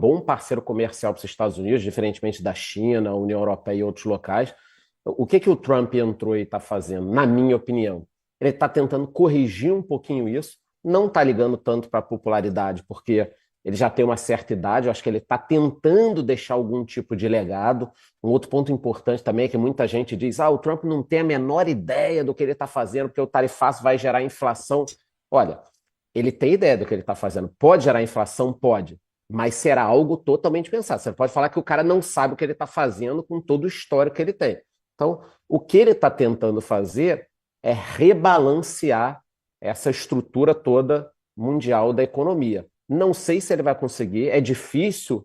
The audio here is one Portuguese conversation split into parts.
bom parceiro comercial para os Estados Unidos, diferentemente da China, União Europeia e outros locais. O que o Trump entrou e está fazendo, na minha opinião? Ele está tentando corrigir um pouquinho isso, não está ligando tanto para a popularidade, porque ele já tem uma certa idade, eu acho que ele está tentando deixar algum tipo de legado. Um outro ponto importante também é que muita gente diz: o Trump não tem a menor ideia do que ele está fazendo, porque o tarifaço vai gerar inflação. Olha, ele tem ideia do que ele está fazendo. Pode gerar inflação? Pode. Mas será algo totalmente pensado. Você pode falar que o cara não sabe o que ele está fazendo com todo o histórico que ele tem. Então, o que ele está tentando fazer é rebalancear essa estrutura toda mundial da economia. Não sei se ele vai conseguir, é difícil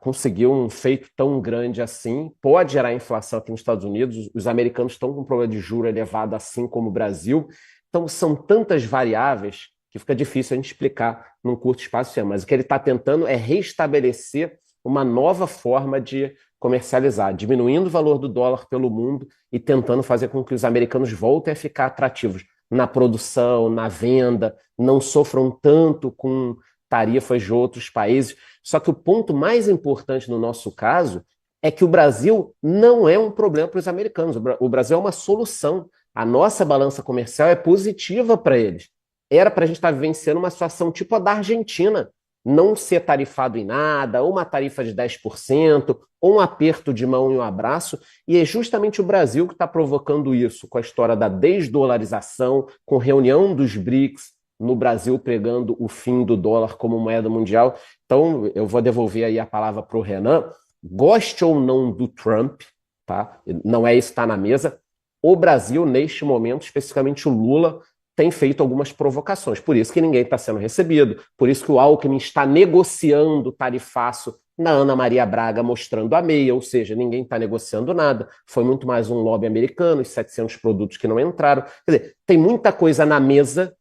conseguir um feito tão grande assim. Pode gerar inflação aqui nos Estados Unidos, os americanos estão com um problema de juros elevado, assim como o Brasil. Então, são tantas variáveis que fica difícil a gente explicar num curto espaço de tempo. Mas o que ele está tentando é restabelecer uma nova forma de comercializar, diminuindo o valor do dólar pelo mundo e tentando fazer com que os americanos voltem a ficar atrativos na produção, na venda, não sofram tanto com tarifas de outros países. Só que o ponto mais importante no nosso caso é que o Brasil não é um problema para os americanos. O Brasil é uma solução. A nossa balança comercial é positiva para eles. Era para a gente estar vivenciando uma situação tipo a da Argentina, não ser tarifado em nada, ou uma tarifa de 10%, ou um aperto de mão e um abraço, e é justamente o Brasil que está provocando isso, com a história da desdolarização, com reunião dos BRICS, no Brasil pregando o fim do dólar como moeda mundial. Então, eu vou devolver aí a palavra para o Renan. Goste ou não do Trump, tá? Não é isso que está na mesa. O Brasil, neste momento, especificamente o Lula, tem feito algumas provocações. Por isso que ninguém está sendo recebido, por isso que o Alckmin está negociando tarifaço na Ana Maria Braga, mostrando a meia, ou seja, ninguém está negociando nada. Foi muito mais um lobby americano, os 700 produtos que não entraram. Quer dizer, tem muita coisa na mesa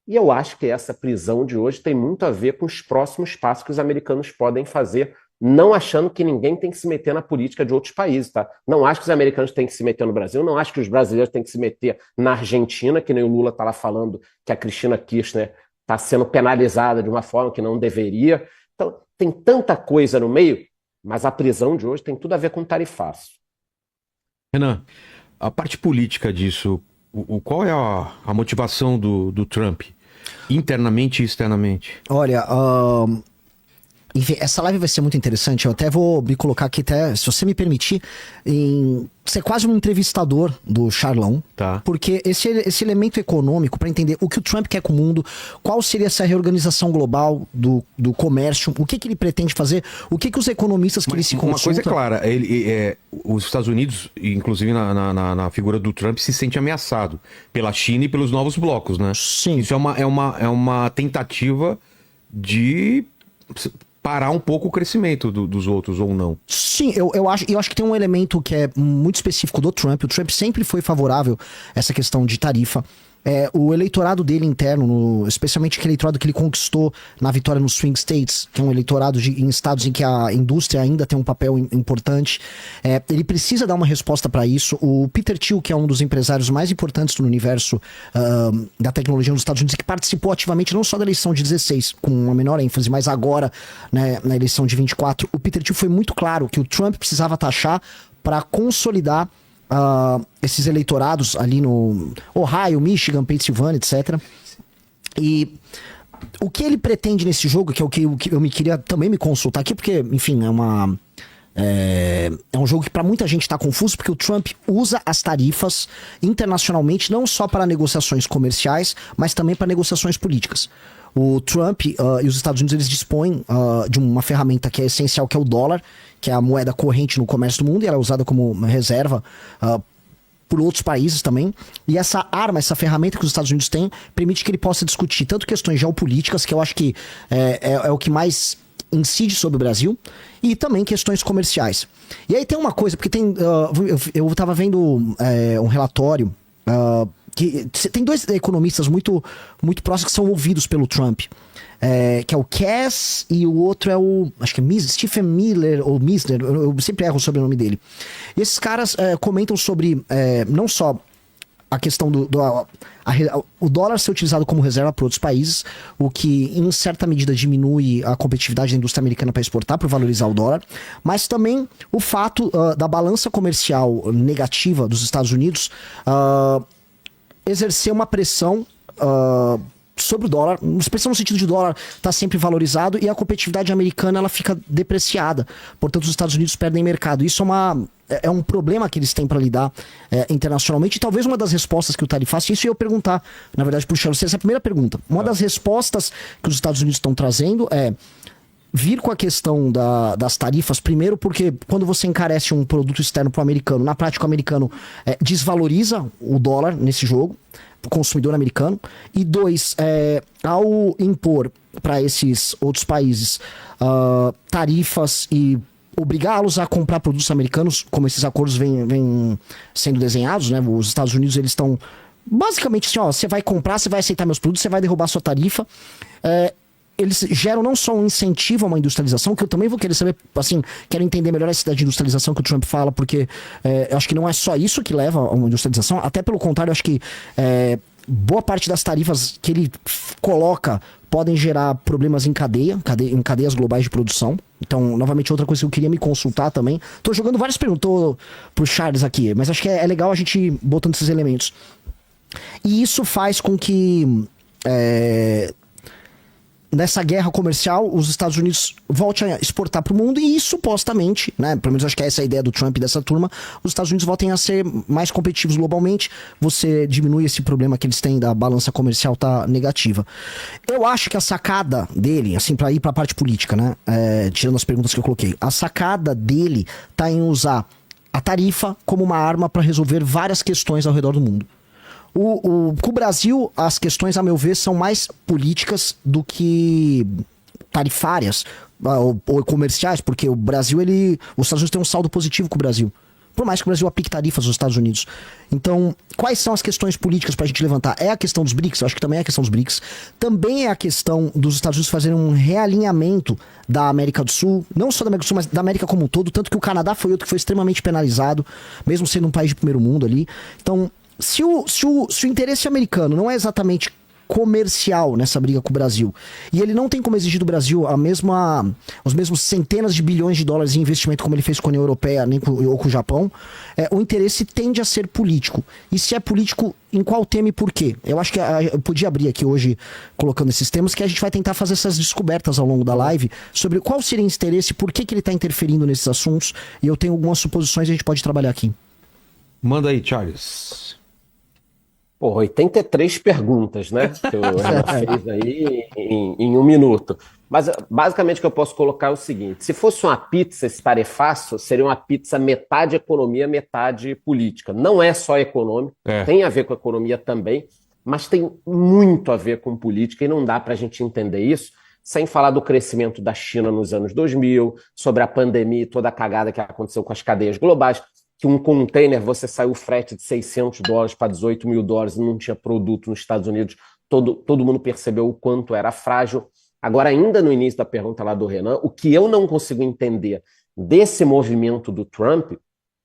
e eu acho que essa prisão de hoje tem muito a ver com os próximos passos que os americanos podem fazer, não achando que ninguém tem que se meter na política de outros países, tá? Não acho que os americanos têm que se meter no Brasil, não acho que os brasileiros têm que se meter na Argentina, que nem o Lula está lá falando que a Cristina Kirchner está sendo penalizada de uma forma que não deveria. Então, tem tanta coisa no meio, mas a prisão de hoje tem tudo a ver com tarifaço. Renan, a parte política disso, qual é a motivação do Trump, internamente e externamente? Olha, enfim, essa live vai ser muito interessante. Eu até vou me colocar aqui, até, se você me permitir, em ser quase um entrevistador do Charlão. Tá. Porque esse elemento econômico, para entender o que o Trump quer com o mundo, qual seria essa reorganização global do comércio, o que ele pretende fazer, o que os economistas que ele se consulta... Uma coisa é clara, os Estados Unidos, inclusive na figura do Trump, se sente ameaçado pela China e pelos novos blocos, né? Sim. Isso é uma tentativa de parar um pouco o crescimento dos outros, ou não? Sim, eu acho que tem um elemento que é muito específico do Trump. O Trump sempre foi favorável a essa questão de tarifa. O eleitorado dele interno, especialmente aquele eleitorado que ele conquistou na vitória nos swing states, que é um eleitorado em estados em que a indústria ainda tem um papel importante, ele precisa dar uma resposta para isso. O Peter Thiel, que é um dos empresários mais importantes no universo da tecnologia nos Estados Unidos, que participou ativamente não só da eleição de 16, com uma menor ênfase, mas agora, né, na eleição de 24, o Peter Thiel foi muito claro que o Trump precisava taxar para consolidar esses eleitorados ali no Ohio, Michigan, Pensilvânia, etc. E o que ele pretende nesse jogo, que é o que eu queria também me consultar aqui, porque, enfim, é um jogo que para muita gente está confuso, porque o Trump usa as tarifas internacionalmente não só para negociações comerciais, mas também para negociações políticas. O Trump e os Estados Unidos, eles dispõem de uma ferramenta que é essencial, que é o dólar, que é a moeda corrente no comércio do mundo, e ela é usada como reserva por outros países também. E essa arma, essa ferramenta que os Estados Unidos têm, permite que ele possa discutir tanto questões geopolíticas, que eu acho que é o que mais incide sobre o Brasil, e também questões comerciais. E aí tem uma coisa, porque tem eu estava vendo um relatório que tem dois economistas muito, muito próximos que são ouvidos pelo Trump, que é o Cass e o outro é o, acho que é Stephen Miller ou Misner, eu sempre erro sobre o sobrenome dele. E esses caras comentam sobre não só a questão o dólar ser utilizado como reserva para outros países, o que em certa medida diminui a competitividade da indústria americana para exportar, para valorizar o dólar, mas também o fato da balança comercial negativa dos Estados Unidos exercer uma pressão sobre o dólar, pressão no sentido de o dólar estar sempre valorizado e a competitividade americana ela fica depreciada. Portanto, os Estados Unidos perdem mercado. Isso é um problema que eles têm para lidar internacionalmente. E talvez uma das respostas que o tarifaço, isso eu ia perguntar, na verdade, para o Charles, essa é a primeira pergunta. Uma das respostas que os Estados Unidos estão trazendo é vir com a questão das tarifas, primeiro porque quando você encarece um produto externo para o americano, na prática o americano desvaloriza o dólar nesse jogo, o consumidor americano, e dois, ao impor para esses outros países tarifas e obrigá-los a comprar produtos americanos, como esses acordos vêm sendo desenhados, né? Os Estados Unidos eles estão basicamente assim, você vai comprar, você vai aceitar meus produtos, você vai derrubar sua tarifa. Eles geram não só um incentivo a uma industrialização, que eu também vou querer saber, assim, quero entender melhor essa ideia de industrialização que o Trump fala, porque eu acho que não é só isso que leva a uma industrialização, até pelo contrário, eu acho que boa parte das tarifas que ele coloca podem gerar problemas em em cadeias globais de produção. Então, novamente, outra coisa que eu queria me consultar também. Tô jogando várias perguntas pro Charles aqui, mas acho que é legal a gente ir botando esses elementos. E isso faz com que nessa guerra comercial, os Estados Unidos voltem a exportar para o mundo e supostamente, né, pelo menos acho que essa é a ideia do Trump e dessa turma, os Estados Unidos voltem a ser mais competitivos globalmente, você diminui esse problema que eles têm da balança comercial tá negativa. Eu acho que a sacada dele, assim, para ir para a parte política, né, tirando as perguntas que eu coloquei, a sacada dele tá em usar a tarifa como uma arma para resolver várias questões ao redor do mundo. Com o Brasil, as questões, a meu ver, são mais políticas do que tarifárias ou comerciais, porque o Brasil, os Estados Unidos têm um saldo positivo com o Brasil. Por mais que o Brasil aplique tarifas aos Estados Unidos. Então, quais são as questões políticas para a gente levantar? É a questão dos BRICS, eu acho que também é a questão dos BRICS. Também é a questão dos Estados Unidos fazerem um realinhamento da América do Sul, não só da América do Sul, mas da América como um todo, tanto que o Canadá foi outro que foi extremamente penalizado, mesmo sendo um país de primeiro mundo ali. Então, se o interesse americano não é exatamente comercial nessa briga com o Brasil, e ele não tem como exigir do Brasil os mesmos centenas de bilhões de dólares em investimento como ele fez com a União Europeia ou com o Japão, o interesse tende a ser político. E se é político, em qual tema e por quê? Eu acho que eu podia abrir aqui hoje colocando esses temas, que a gente vai tentar fazer essas descobertas ao longo da live sobre qual seria esse interesse, por que ele está interferindo nesses assuntos, e eu tenho algumas suposições e a gente pode trabalhar aqui. Manda aí, Charles. 83 perguntas, né? Que o Renan fez aí em um minuto. Mas, basicamente, o que eu posso colocar é o seguinte: se fosse uma pizza, esse tarefaço, seria uma pizza metade economia, metade política. Não é só econômico, tem a ver com economia também, mas tem muito a ver com política e não dá para a gente entender isso sem falar do crescimento da China nos anos 2000, sobre a pandemia e toda a cagada que aconteceu com as cadeias globais, que um container, você saiu o frete de $600 para $18 mil e não tinha produto nos Estados Unidos, todo mundo percebeu o quanto era frágil. Agora, ainda no início da pergunta lá do Renan, o que eu não consigo entender desse movimento do Trump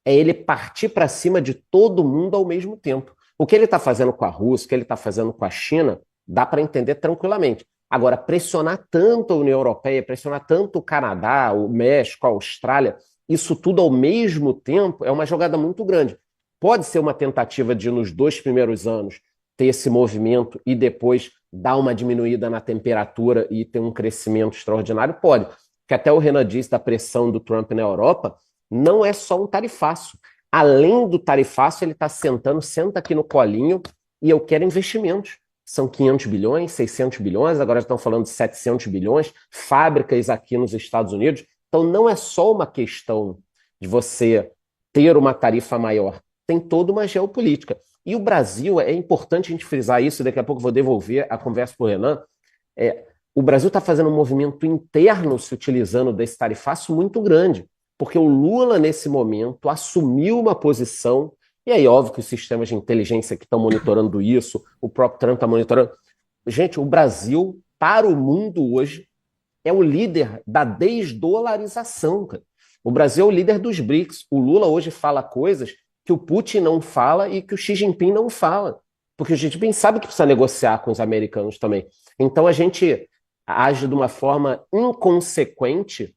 é ele partir para cima de todo mundo ao mesmo tempo. O que ele está fazendo com a Rússia, o que ele está fazendo com a China, dá para entender tranquilamente. Agora, pressionar tanto a União Europeia, pressionar tanto o Canadá, o México, a Austrália, isso tudo ao mesmo tempo é uma jogada muito grande. Pode ser uma tentativa de, nos 2 primeiros anos, ter esse movimento e depois dar uma diminuída na temperatura e ter um crescimento extraordinário? Pode. Que até o Renan disse da pressão do Trump na Europa, não é só um tarifaço. Além do tarifaço, ele está senta aqui no colinho e eu quero investimentos. São 500 bilhões, 600 bilhões, agora estão falando de 700 bilhões, fábricas aqui nos Estados Unidos. Então, não é só uma questão de você ter uma tarifa maior, tem toda uma geopolítica. E o Brasil, é importante a gente frisar isso, daqui a pouco eu vou devolver a conversa para o Renan, o Brasil está fazendo um movimento interno se utilizando desse tarifaço muito grande, porque o Lula, nesse momento, assumiu uma posição, e aí, óbvio que os sistemas de inteligência que estão monitorando isso, o próprio Trump está monitorando. Gente, o Brasil, para o mundo hoje, é o líder da desdolarização, cara. O Brasil é o líder dos BRICS. O Lula hoje fala coisas que o Putin não fala e que o Xi Jinping não fala. Porque o Xi Jinping sabe que precisa negociar com os americanos também. Então a gente age de uma forma inconsequente